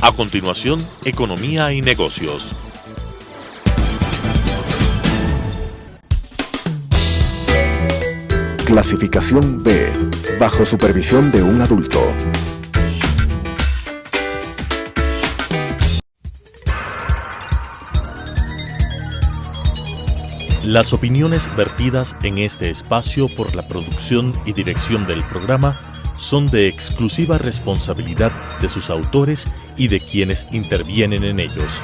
A continuación, Economía y Negocios. Clasificación B, bajo supervisión de un adulto. Las opiniones vertidas en este espacio por la producción y dirección del programa son de exclusiva responsabilidad de sus autores y de quienes intervienen en ellos.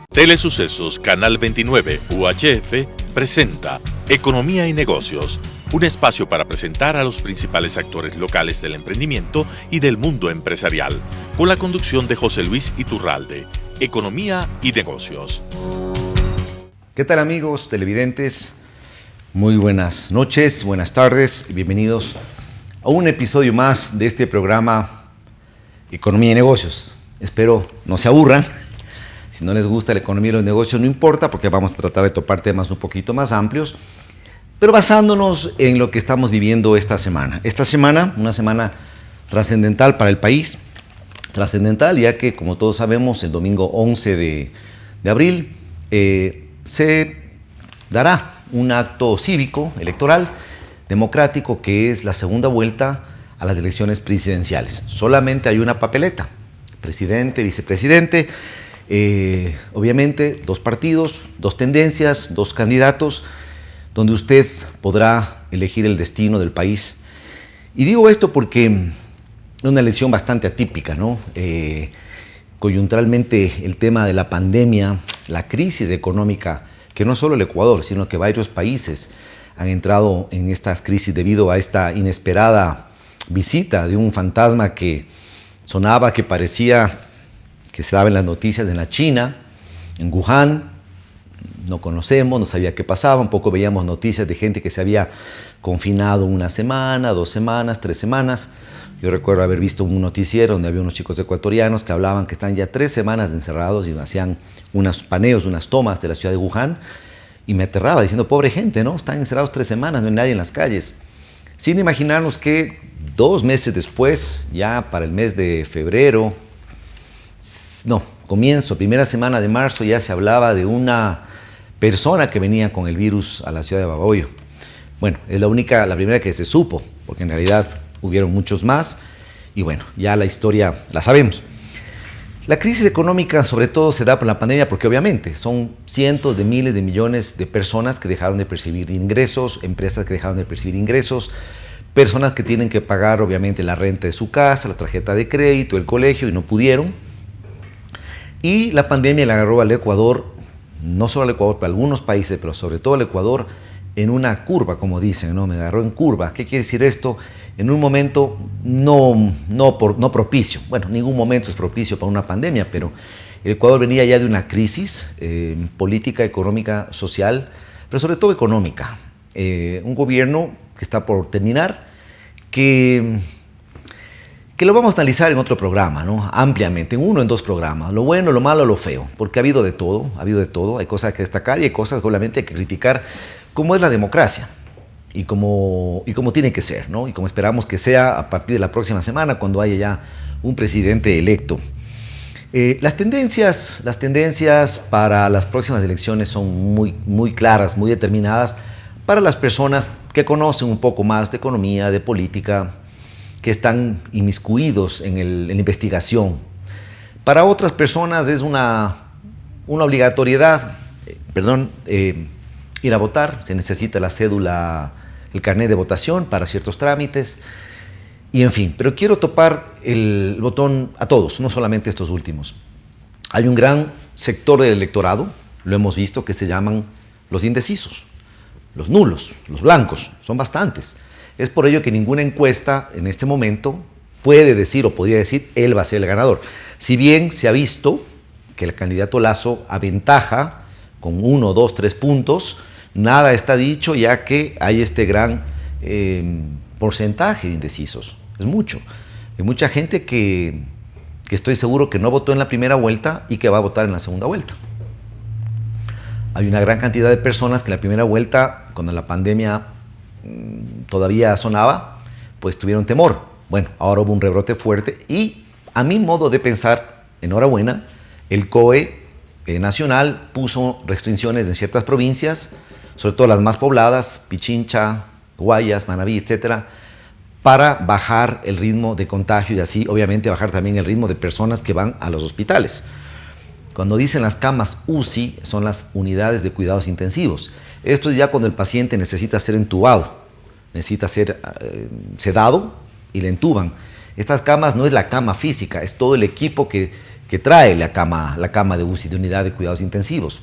Telesucesos Canal 29 UHF presenta Economía y Negocios, un espacio para presentar a los principales actores locales del emprendimiento y del mundo empresarial, con la conducción de José Luis Iturralde. Economía y Negocios. ¿Qué tal, amigos televidentes? Muy buenas noches, buenas tardes y bienvenidos a un episodio más de este programa Economía y Negocios. Espero no se aburran. Si no les gusta la economía y los negocios, no importa, porque vamos a tratar de topar temas un poquito más amplios, pero basándonos en lo que estamos viviendo esta semana. Esta semana, una semana trascendental para el país, trascendental ya que, como todos sabemos, el domingo 11 de abril se dará un acto cívico, electoral, democrático, que es la segunda vuelta a las elecciones presidenciales. Solamente hay una papeleta, presidente, vicepresidente, obviamente dos partidos, dos tendencias, dos candidatos, donde usted podrá elegir el destino del país. Y digo esto porque es una elección bastante atípica, ¿no? Coyunturalmente el tema de la pandemia, la crisis económica, que no solo el Ecuador, sino que varios países han entrado en estas crisis debido a esta inesperada visita de un fantasma que sonaba, que parecía que se daba en las noticias en la China, en Wuhan. No conocemos, no sabía qué pasaba, un poco veíamos noticias de gente que se había confinado una semana, 2 semanas, 3 semanas. Yo recuerdo haber visto un noticiero donde había unos chicos ecuatorianos que hablaban que están ya 3 semanas encerrados y hacían unos paneos, unas tomas de la ciudad de Wuhan, y me aterraba diciendo, pobre gente, ¿no? Están encerrados 3 semanas, no hay nadie en las calles. Sin imaginarnos que 2 meses después, ya para el mes de febrero, primera semana de marzo, ya se hablaba de una persona que venía con el virus a la ciudad de Babahoyo. Bueno, es la primera que se supo, porque en realidad hubieron muchos más, y bueno, ya la historia la sabemos. La crisis económica sobre todo se da por la pandemia porque obviamente son cientos de miles de millones de personas que dejaron de percibir ingresos, empresas que dejaron de percibir ingresos, personas que tienen que pagar obviamente la renta de su casa, la tarjeta de crédito, el colegio y no pudieron. Y la pandemia le agarró al Ecuador, no solo al Ecuador, pero a algunos países, pero sobre todo al Ecuador, en una curva, como dicen, ¿no? Me agarró en curva. ¿Qué quiere decir esto? En un momento no propicio. Bueno, ningún momento es propicio para una pandemia, pero el Ecuador venía ya de una crisis política, económica, social, pero sobre todo económica. Un gobierno que está por terminar, que lo vamos a analizar en otro programa, ¿no? Ampliamente, en 1 o en 2 programas, lo bueno, lo malo, lo feo, porque ha habido de todo, hay cosas que destacar y hay cosas solamente que criticar, como es la democracia y como tiene que ser, ¿no? Y como esperamos que sea a partir de la próxima semana, cuando haya ya un presidente electo. Las tendencias para las próximas elecciones son muy claras, muy determinadas para las personas que conocen un poco más de economía, de política, que están inmiscuidos en la investigación. Para otras personas es una obligatoriedad, ir a votar, se necesita la cédula, el carnet de votación para ciertos trámites, y en fin, pero quiero topar el botón a todos, no solamente estos últimos. Hay un gran sector del electorado, lo hemos visto, que se llaman los indecisos, los nulos, los blancos, son bastantes. Es por ello que ninguna encuesta en este momento puede decir o podría decir él va a ser el ganador. Si bien se ha visto que el candidato Lasso aventaja con 1, 2, 3 puntos, nada está dicho ya que hay este gran porcentaje de indecisos. Es mucho. Hay mucha gente que estoy seguro que no votó en la primera vuelta y que va a votar en la segunda vuelta. Hay una gran cantidad de personas que en la primera vuelta, cuando la pandemia todavía sonaba, pues tuvieron temor. Bueno, ahora hubo un rebrote fuerte y a mi modo de pensar, enhorabuena, el COE nacional puso restricciones en ciertas provincias, sobre todo las más pobladas, Pichincha, Guayas, Manabí, etcétera, para bajar el ritmo de contagio y así obviamente bajar también el ritmo de personas que van a los hospitales. Cuando dicen las camas UCI, son las unidades de cuidados intensivos. Esto es ya cuando el paciente necesita ser entubado, necesita ser sedado y le entuban. Estas camas no es la cama física, es todo el equipo que trae la cama de UCI, de unidad de cuidados intensivos,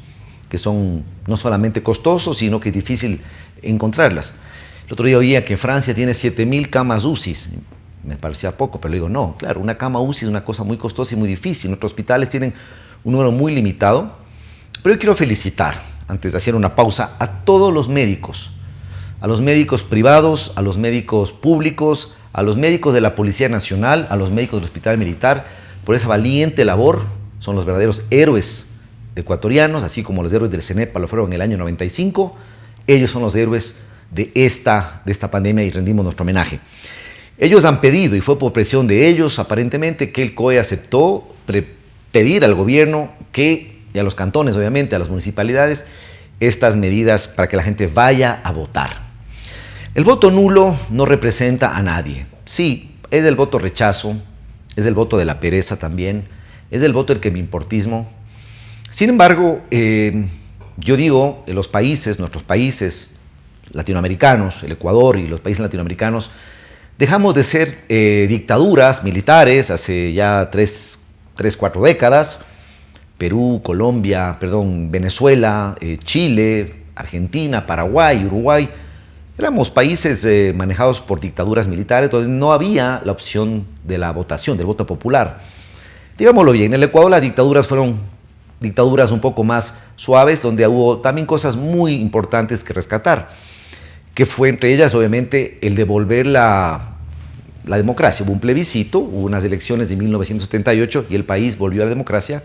que son no solamente costosos, sino que es difícil encontrarlas. El otro día oía que Francia tiene 7.000 camas UCI. Me parecía poco, pero le digo, no, claro, una cama UCI es una cosa muy costosa y muy difícil. Nuestros hospitales tienen un número muy limitado. Pero yo quiero felicitar, antes de hacer una pausa, a todos los médicos, a los médicos privados, a los médicos públicos, a los médicos de la Policía Nacional, a los médicos del Hospital Militar, por esa valiente labor. Son los verdaderos héroes ecuatorianos, así como los héroes del CENEPA lo fueron en el año 95. Ellos son los héroes de esta pandemia y rendimos nuestro homenaje. Ellos han pedido, y fue por presión de ellos aparentemente, que el COE aceptó pedir al gobierno que, y a los cantones obviamente, a las municipalidades, estas medidas para que la gente vaya a votar. El voto nulo no representa a nadie. Sí, es el voto rechazo, es el voto de la pereza también, es el voto del que me importismo. Sin embargo, yo digo, los países, nuestros países latinoamericanos, el Ecuador y los países latinoamericanos, dejamos de ser dictaduras militares hace ya 4 décadas. Perú, Colombia, Venezuela, Chile, Argentina, Paraguay, Uruguay. Éramos países manejados por dictaduras militares donde no había la opción de la votación, del voto popular. Digámoslo bien, en el Ecuador las dictaduras fueron dictaduras un poco más suaves, donde hubo también cosas muy importantes que rescatar, que fue entre ellas obviamente el devolver la democracia. Hubo un plebiscito, hubo unas elecciones de 1978 y el país volvió a la democracia.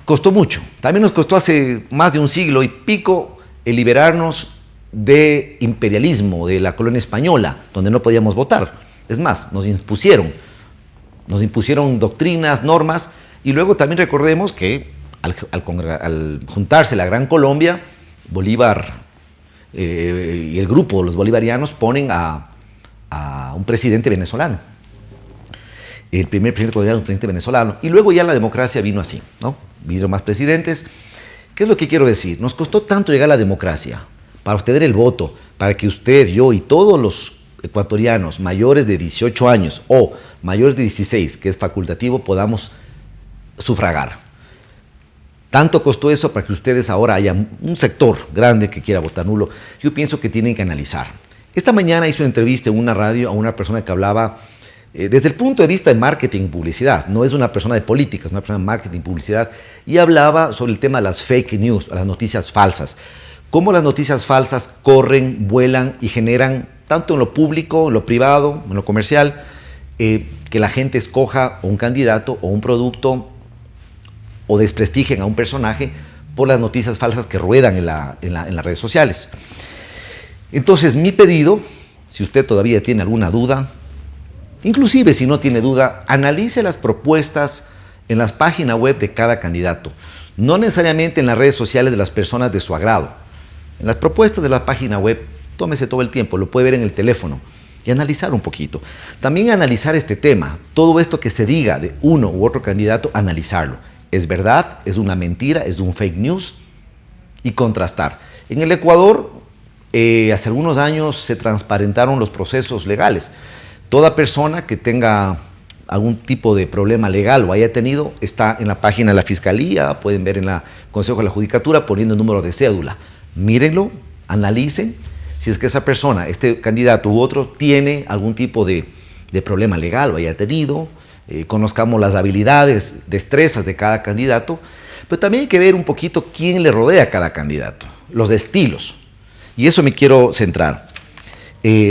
Costó mucho, también nos costó hace más de un siglo y pico el liberarnos de imperialismo, de la colonia española, donde no podíamos votar. Es más, nos impusieron doctrinas, normas, y luego también recordemos que al juntarse la Gran Colombia, Bolívar y el grupo, los bolivarianos, ponen a un presidente venezolano. El primer presidente colombiano, un presidente venezolano, y luego ya la democracia vino así, ¿no? Vinieron más presidentes. ¿Qué es lo que quiero decir? Nos costó tanto llegar a la democracia, para obtener el voto, para que usted, yo y todos los ecuatorianos mayores de 18 años o mayores de 16, que es facultativo, podamos sufragar. Tanto costó eso para que ustedes ahora haya un sector grande que quiera votar nulo. Yo pienso que tienen que analizar. Esta mañana hice una entrevista en una radio a una persona que hablaba desde el punto de vista de marketing y publicidad. No es una persona de política, es una persona de marketing y publicidad. Y hablaba sobre el tema de las fake news, las noticias falsas. Cómo las noticias falsas corren, vuelan y generan, tanto en lo público, en lo privado, en lo comercial, que la gente escoja un candidato o un producto o desprestigien a un personaje por las noticias falsas que ruedan en las redes sociales. Entonces, mi pedido, si usted todavía tiene alguna duda, inclusive si no tiene duda, analice las propuestas en las páginas web de cada candidato, no necesariamente en las redes sociales de las personas de su agrado. En las propuestas de la página web, tómese todo el tiempo, lo puede ver en el teléfono y analizar un poquito. También analizar este tema, todo esto que se diga de uno u otro candidato, analizarlo. ¿Es verdad? ¿Es una mentira? ¿Es un fake news? Y contrastar. En el Ecuador, hace algunos años se transparentaron los procesos legales. Toda persona que tenga algún tipo de problema legal o haya tenido, está en la página de la Fiscalía, pueden ver en el Consejo de la Judicatura poniendo el número de cédula. Mírenlo, analicen si es que esa persona, este candidato u otro, tiene algún tipo de problema legal o haya tenido. Conozcamos las habilidades, destrezas de cada candidato, pero también hay que ver un poquito quién le rodea a cada candidato, los estilos. Y eso me quiero centrar.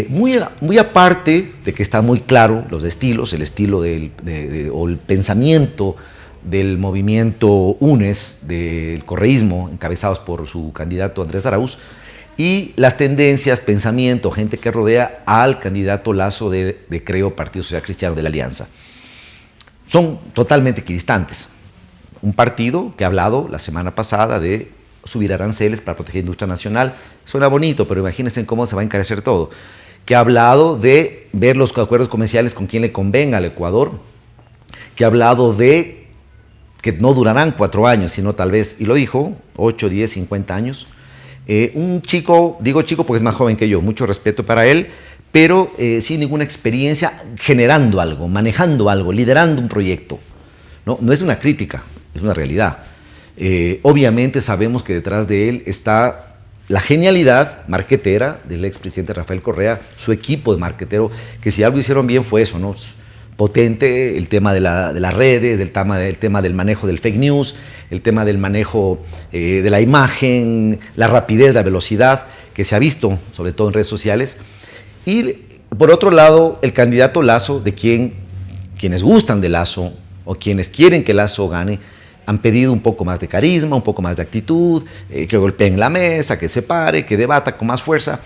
Muy aparte de que está muy claro los estilos, el estilo o el pensamiento del movimiento UNES, del correísmo, encabezados por su candidato Andrés Arauz, y las tendencias, pensamiento, gente que rodea al candidato Lasso de Creo, Partido Social Cristiano de la Alianza. Son totalmente equidistantes. Un partido que ha hablado la semana pasada de subir aranceles para proteger la industria nacional. Suena bonito, pero imagínense cómo se va a encarecer todo. Que ha hablado de ver los acuerdos comerciales con quien le convenga al Ecuador. Que ha hablado de que no durarán 4 años, sino tal vez, y lo dijo, 8, 10, 50 años. Un chico, digo chico porque es más joven que yo, mucho respeto para él, pero sin ninguna experiencia generando algo, manejando algo, liderando un proyecto. No es una crítica, es una realidad. Obviamente sabemos que detrás de él está la genialidad marquetera del expresidente Rafael Correa, su equipo de marquetero, que si algo hicieron bien fue eso, ¿no? Potente, el tema de las redes, el tema del manejo del fake news, el tema del manejo de la imagen, la rapidez, la velocidad, que se ha visto, sobre todo en redes sociales. Y por otro lado, el candidato Lasso, de quienes gustan de Lasso o quienes quieren que Lasso gane, han pedido un poco más de carisma, un poco más de actitud, que golpeen la mesa, que se pare, que debata con más fuerza.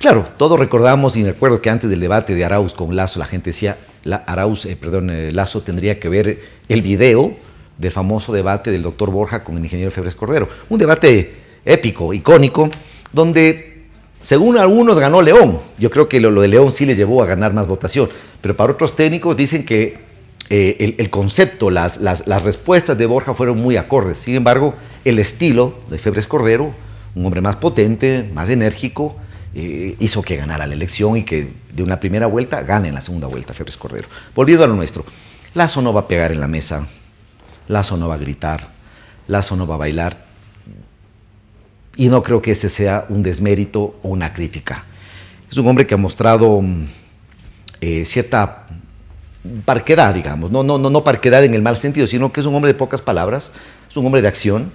Claro, todos recordamos, y me acuerdo que antes del debate de Arauz con Lasso, la gente decía, Lasso tendría que ver el video del famoso debate del doctor Borja con el ingeniero Febres Cordero. Un debate épico, icónico, donde, según algunos, ganó León. Yo creo que lo de León sí le llevó a ganar más votación, pero para otros técnicos dicen que el concepto, las respuestas de Borja fueron muy acordes. Sin embargo, el estilo de Febres Cordero, un hombre más potente, más enérgico, hizo que ganara la elección y que de una primera vuelta gane en la segunda vuelta Febres Cordero. Volviendo a lo nuestro, Lasso no va a pegar en la mesa, Lasso no va a gritar, Lasso no va a bailar, y no creo que ese sea un desmérito o una crítica. Es un hombre que ha mostrado cierta parquedad, digamos, no parquedad en el mal sentido, sino que es un hombre de pocas palabras, es un hombre de acción,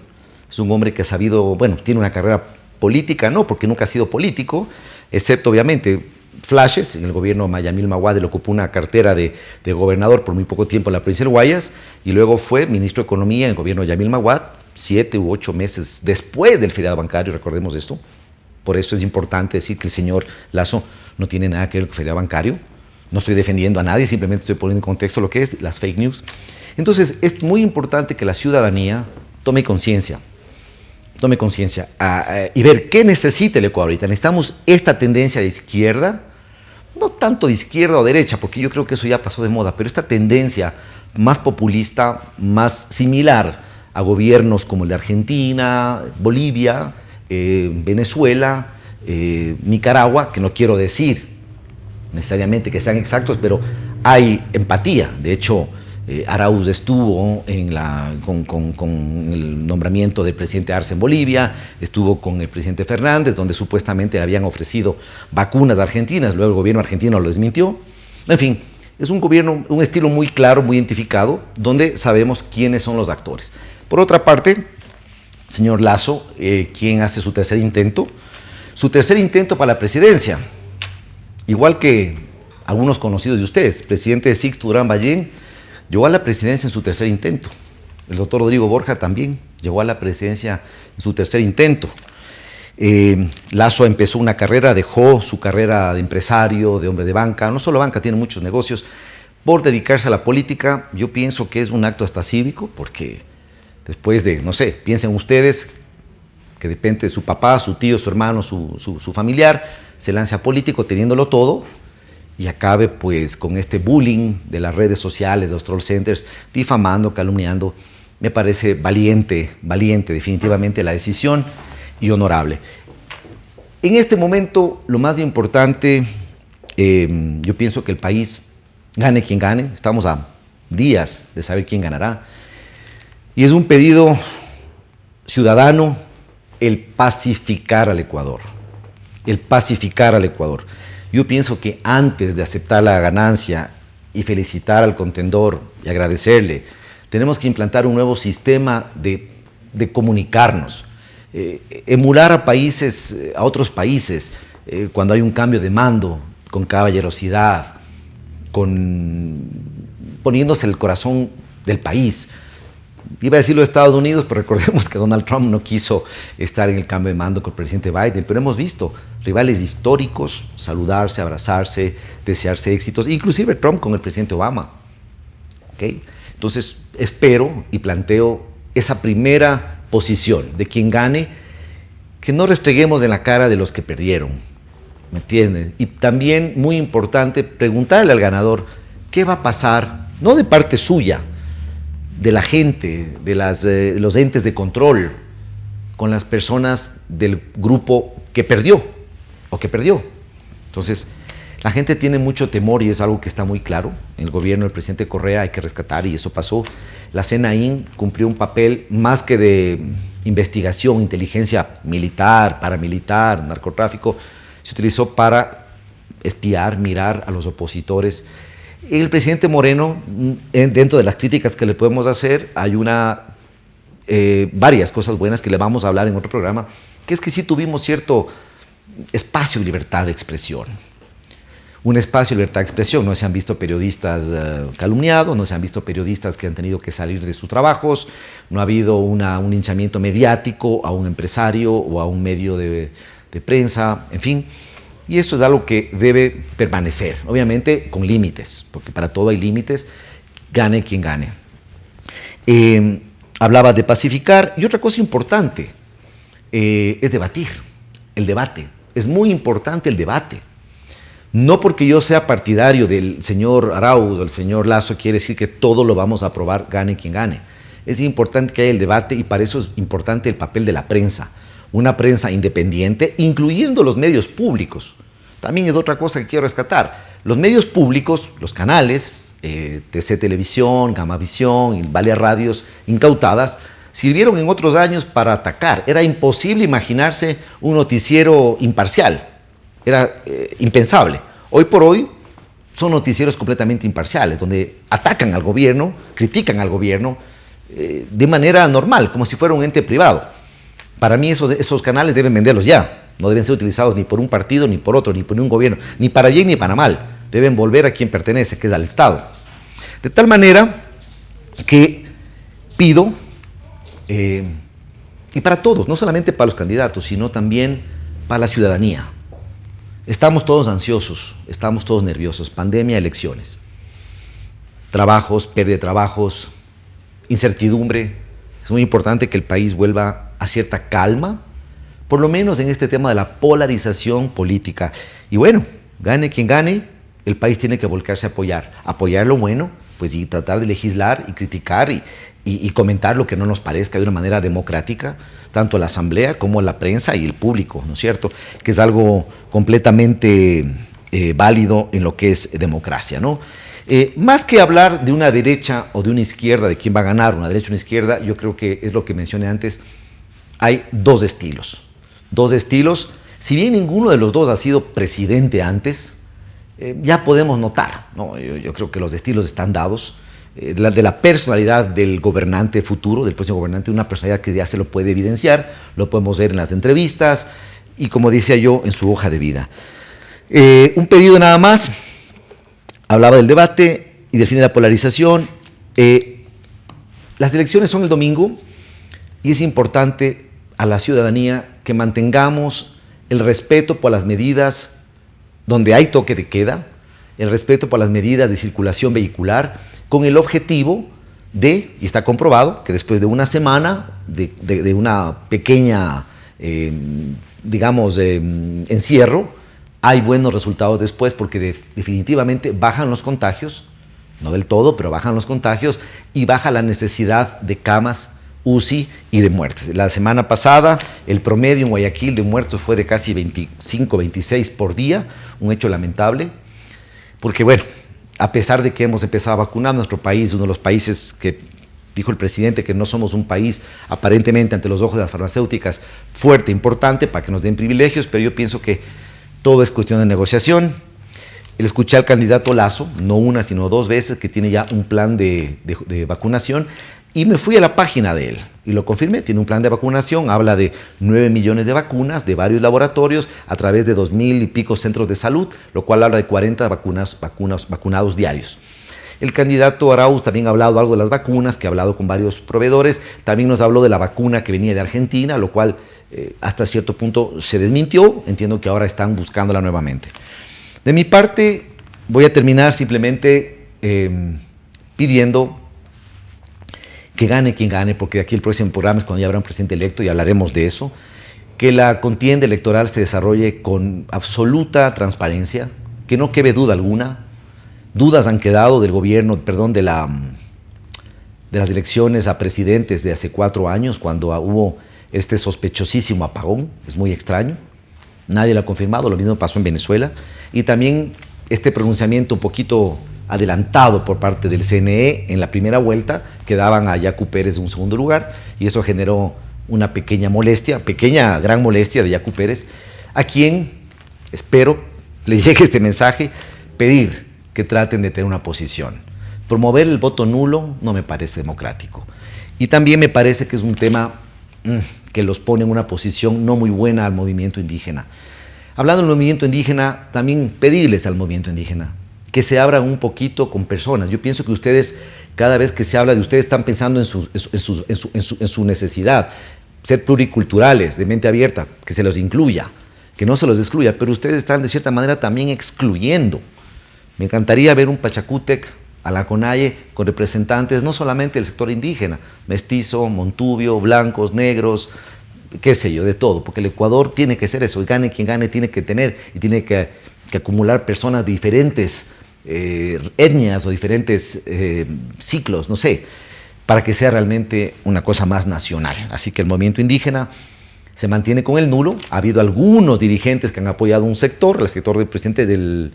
es un hombre que ha sabido, bueno, tiene una carrera política, no, porque nunca ha sido político, excepto obviamente flashes. En el gobierno de Mayamil Maguad le ocupó una cartera de gobernador por muy poco tiempo en la provincia del Guayas, y luego fue ministro de Economía en el gobierno de Yamil Maguad, 7 u 8 meses después del feriado bancario, recordemos esto. Por eso es importante decir que el señor Lasso no tiene nada que ver con el feriado bancario. No estoy defendiendo a nadie, simplemente estoy poniendo en contexto lo que es las fake news. Entonces, es muy importante que la ciudadanía tome conciencia y ver qué necesita el Ecuador ahorita. Necesitamos esta tendencia de izquierda, no tanto de izquierda o derecha, porque yo creo que eso ya pasó de moda, pero esta tendencia más populista, más similar a gobiernos como el de Argentina, Bolivia, Venezuela, Nicaragua, que no quiero decir necesariamente que sean exactos, pero hay empatía. De hecho, Arauz estuvo con el nombramiento del presidente Arce en Bolivia, estuvo con el presidente Fernández, donde supuestamente habían ofrecido vacunas argentinas, luego el gobierno argentino lo desmintió. En fin, es un gobierno, un estilo muy claro, muy identificado, donde sabemos quiénes son los actores. Por otra parte, señor Lasso, quien hace su tercer intento para la presidencia, igual que algunos conocidos de ustedes, presidente de SIC, Durán Ballén, llegó a la presidencia en su tercer intento. El doctor Rodrigo Borja también llegó a la presidencia en su tercer intento. Lasso empezó una carrera, dejó su carrera de empresario, de hombre de banca, no solo banca, tiene muchos negocios, por dedicarse a la política. Yo pienso que es un acto hasta cívico, porque después de, no sé, piensen ustedes que depende de su papá, su tío, su hermano, su familiar, se lance a político teniéndolo todo, y acabe pues con este bullying de las redes sociales, de los troll centers, difamando, calumniando. Me parece valiente definitivamente la decisión, y honorable. En este momento, lo más importante, yo pienso que el país, gane quien gane, estamos a días de saber quién ganará, y es un pedido ciudadano el pacificar al Ecuador, Yo pienso que antes de aceptar la ganancia y felicitar al contendor y agradecerle, tenemos que implantar un nuevo sistema de comunicarnos, emular a otros países cuando hay un cambio de mando, con caballerosidad, poniéndose el corazón del país. iba a decir los Estados Unidos, pero recordemos que Donald Trump no quiso estar en el cambio de mando con el presidente Biden, pero hemos visto rivales históricos saludarse, abrazarse, desearse éxitos, inclusive Trump con el presidente Obama. ¿Okay? Entonces espero y planteo esa primera posición de quien gane, que no restreguemos en la cara de los que perdieron, ¿me entienden? Y también, muy importante, preguntarle al ganador qué va a pasar, no de parte suya, de la gente, de los entes de control, con las personas del grupo que perdió o que perdió. Entonces, la gente tiene mucho temor y es algo que está muy claro. En el gobierno del presidente Correa hay que rescatar y eso pasó. La CNAIN cumplió un papel más que de investigación, inteligencia militar, paramilitar, narcotráfico, se utilizó para espiar, mirar a los opositores. El presidente Moreno, dentro de las críticas que le podemos hacer, hay varias cosas buenas que le vamos a hablar en otro programa, que es que sí tuvimos cierto espacio de libertad de expresión. Un espacio de libertad de expresión, no se han visto periodistas calumniados, no se han visto periodistas que han tenido que salir de sus trabajos, no ha habido un linchamiento mediático a un empresario o a un medio de prensa, en fin. Y esto es algo que debe permanecer, obviamente con límites, porque para todo hay límites, gane quien gane. Hablaba de pacificar, y otra cosa importante es debatir, el debate. Es muy importante el debate. No porque yo sea partidario del señor Arauz o del señor Lasso quiere decir que todo lo vamos a aprobar, gane quien gane. Es importante que haya el debate y para eso es importante el papel de la prensa. Una prensa independiente, incluyendo los medios públicos. También es otra cosa que quiero rescatar. Los medios públicos, los canales, TC Televisión, Gamavisión y varias radios incautadas, sirvieron en otros años para atacar. Era imposible imaginarse un noticiero imparcial. Era impensable. Hoy por hoy son noticieros completamente imparciales, donde atacan al gobierno, critican al gobierno de manera normal, como si fuera un ente privado. Para mí esos canales deben venderlos ya, no deben ser utilizados ni por un partido, ni por otro, ni por un gobierno, ni para bien ni para mal. Deben volver a quien pertenece, que es al Estado. De tal manera que pido, y para todos, no solamente para los candidatos, sino también para la ciudadanía. Estamos todos ansiosos, estamos todos nerviosos, pandemia, elecciones, trabajos, pérdida de trabajos, incertidumbre. Es muy importante que el país vuelva a cierta calma, por lo menos en este tema de la polarización política. Y bueno, gane quien gane, el país tiene que volcarse a apoyar lo bueno, pues y tratar de legislar y criticar y comentar lo que no nos parezca de una manera democrática, tanto la asamblea como la prensa y el público, ¿no es cierto? Que es algo completamente válido en lo que es democracia, ¿no? Más que hablar de una derecha o de una izquierda, de quién va a ganar, una derecha o una izquierda, yo creo que es lo que mencioné antes, hay dos estilos. Si bien ninguno de los dos ha sido presidente antes, ya podemos notar, ¿no? Yo creo que los estilos están dados, de la personalidad del gobernante futuro, del próximo gobernante, una personalidad que ya se lo puede evidenciar, lo podemos ver en las entrevistas y, como decía yo, en su hoja de vida. Un pedido nada más. Hablaba del debate y del fin de la polarización. Las elecciones son el domingo y es importante a la ciudadanía que mantengamos el respeto por las medidas donde hay toque de queda, el respeto por las medidas de circulación vehicular, con el objetivo de, y está comprobado, que después de una semana de una pequeña, encierro, hay buenos resultados después porque definitivamente bajan los contagios, no del todo, pero bajan los contagios y baja la necesidad de camas UCI y de muertes. La semana pasada el promedio en Guayaquil de muertos fue de casi 25, 26 por día, un hecho lamentable, porque bueno, a pesar de que hemos empezado a vacunar nuestro país, uno de los países que dijo el presidente que no somos un país aparentemente ante los ojos de las farmacéuticas fuerte, importante, para que nos den privilegios, pero yo pienso que todo es cuestión de negociación. Le escuché al candidato Lasso, no una sino dos veces, que tiene ya un plan de vacunación, y me fui a la página de él y lo confirmé. Tiene un plan de vacunación, habla de 9 millones de vacunas de varios laboratorios a través de 2,000 y pico centros de salud, lo cual habla de 40 vacunados diarios. El candidato Arauz también ha hablado algo de las vacunas, que ha hablado con varios proveedores. También nos habló de la vacuna que venía de Argentina, lo cual hasta cierto punto se desmintió. Entiendo que ahora están buscándola nuevamente. De mi parte, voy a terminar simplemente pidiendo que gane quien gane, porque de aquí el próximo programa es cuando ya habrá un presidente electo y hablaremos de eso. Que la contienda electoral se desarrolle con absoluta transparencia, que no quede duda alguna. Dudas han quedado del gobierno, de las elecciones a presidentes de hace 4 años, cuando hubo este sospechosísimo apagón. Es muy extraño. Nadie lo ha confirmado, lo mismo pasó en Venezuela. Y también este pronunciamiento un poquito adelantado por parte del CNE en la primera vuelta, que daban a Yacu Pérez un segundo lugar, y eso generó una pequeña molestia, gran molestia de Yacu Pérez, a quien espero le llegue este mensaje, pedir que traten de tener una posición. Promover el voto nulo no me parece democrático. Y también me parece que es un tema que los pone en una posición no muy buena al movimiento indígena. Hablando del movimiento indígena, también pedirles al movimiento indígena que se abran un poquito con personas. Yo pienso que ustedes, cada vez que se habla de ustedes, están pensando en su necesidad. Ser pluriculturales, de mente abierta, que se los incluya, que no se los excluya, pero ustedes están de cierta manera también excluyendo. Me encantaría ver un Pachacútec a la CONAIE con representantes no solamente del sector indígena, mestizo, montubio, blancos, negros, qué sé yo, de todo, porque el Ecuador tiene que ser eso, y gane quien gane, tiene que tener y tiene que acumular personas de diferentes etnias o diferentes ciclos, no sé, para que sea realmente una cosa más nacional. Así que el movimiento indígena se mantiene con el nulo. Ha habido algunos dirigentes que han apoyado un sector, el sector del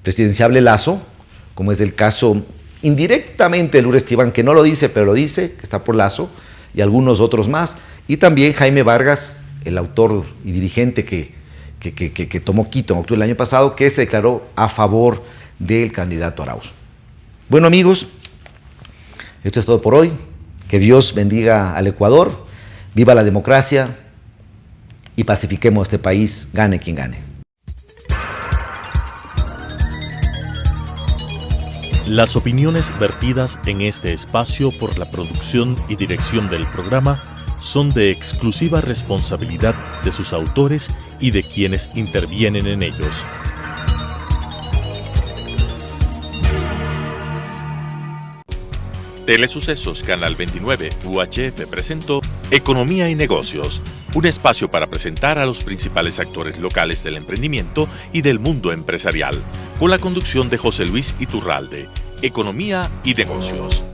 presidenciable Lazo, como es el caso indirectamente de Lourdes Tibán, que no lo dice, pero lo dice, que está por Lazo, y algunos otros más, y también Jaime Vargas, el autor y dirigente que tomó Quito en octubre del año pasado, que se declaró a favor del candidato Arauz. Bueno, amigos, esto es todo por hoy. Que Dios bendiga al Ecuador, viva la democracia y pacifiquemos este país, gane quien gane. Las opiniones vertidas en este espacio por la producción y dirección del programa son de exclusiva responsabilidad de sus autores y de quienes intervienen en ellos. Telesucesos Canal 29 UHF presentó Economía y Negocios, un espacio para presentar a los principales actores locales del emprendimiento y del mundo empresarial, con la conducción de José Luis Iturralde. Economía y Negocios.